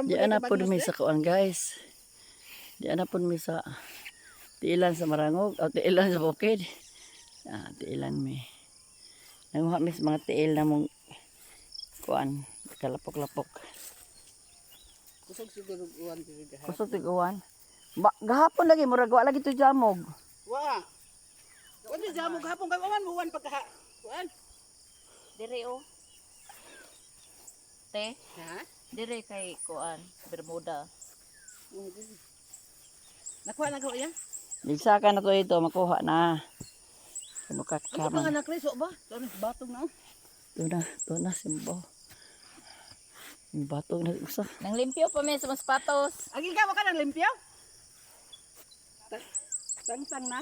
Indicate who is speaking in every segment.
Speaker 1: Di ana po mi sa kuan guys. Di ana po mi sa tiilan sa Marangog o tiilan sa bukid. Tiilan mi. Nanguha mi sa mga tiil na mong kuan kalapok-lapok.
Speaker 2: Kusog siguro uwan diri gahapon.
Speaker 1: Kusog tiguan. Gahapon lagi murag wa lagi to jamog.
Speaker 2: Wa. Wala jamog gahapon kay uwan uwan pagka kuan.
Speaker 3: Dire o. Te,
Speaker 2: Ha?
Speaker 3: dire kay kuan Bermuda.
Speaker 2: Nakuha na ko ya?
Speaker 1: Digsakan na to ito makuha na. Ano ka
Speaker 2: Ano pa nga
Speaker 1: kaman.
Speaker 2: nakreso ba? Ano batong na?
Speaker 1: To na simbaw. Yung batog na usa.
Speaker 3: Nang limpyo pa mi sa mga sapatos.
Speaker 2: Agi ka ka nang limpyo? Tang na.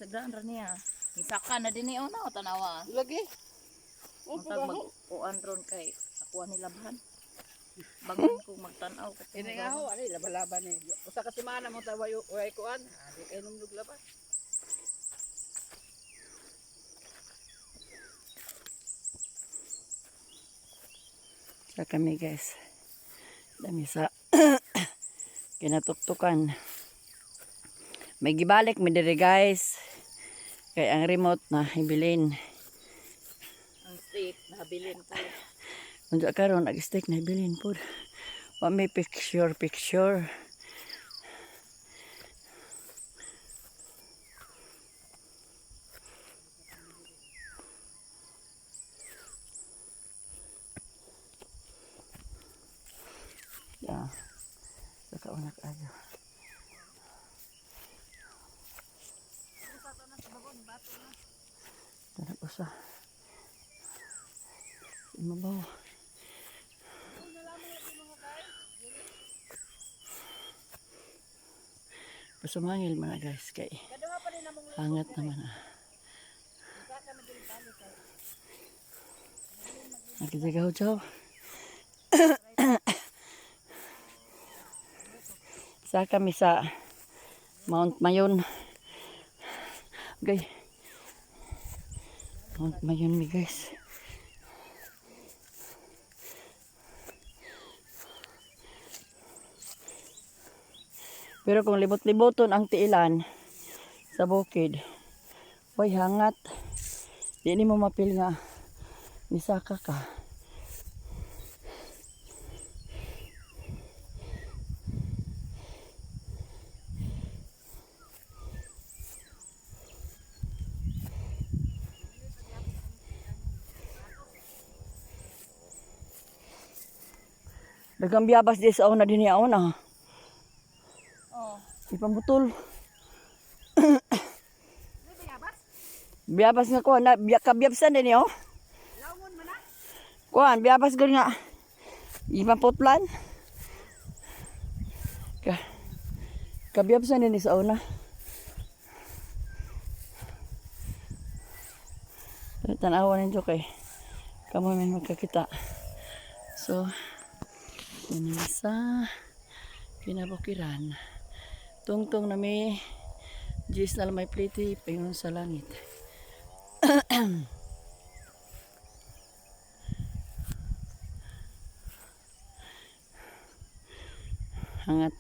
Speaker 3: Sagdan ra niya. Misaka na dinhi o na tanawa.
Speaker 2: Lagi.
Speaker 3: Untag mag-uan ron kay ako ni labhan. Bangon kong magtan-aw kasi
Speaker 2: Ini nga ho, ani laba-laba ni. Usa ka semana mo tayo way kuan. Di kay numlog laba.
Speaker 1: Sa kami guys. Dami sa kinatuktukan. May gibalik mi diri guys. Kay ang remote na ibilin.
Speaker 3: ang stick nahabilin po.
Speaker 1: Unsa karon nag-stick na ibilin pod. Wa may picture. Ya. Saka una kayo. Tanap usa. Imabaw. Pasumangil man na guys kay hangat naman Nakijagaw-jaw. Sa kami sa Mount Mayon. Okay. Mount Mayon mi guys. Pero kung libot-liboton ang tiilan sa bukid, way hangat. Di ni mo mapil nga misaka ka. Dagang biyabas di sa una din niya una.
Speaker 3: Oh,
Speaker 1: Ipambutol. Biyabas nga ko na kabiyabsan din yo.
Speaker 2: Lawon man na.
Speaker 1: Kuan biyabas gud nga. Ipaputlan. Kabiyabsan din sa una. Tanawan ninyo kay kamo man magkakita. So, yan sa kinabukiran. Tungtong na may Diyos na may pliti payon sa langit. Hangat.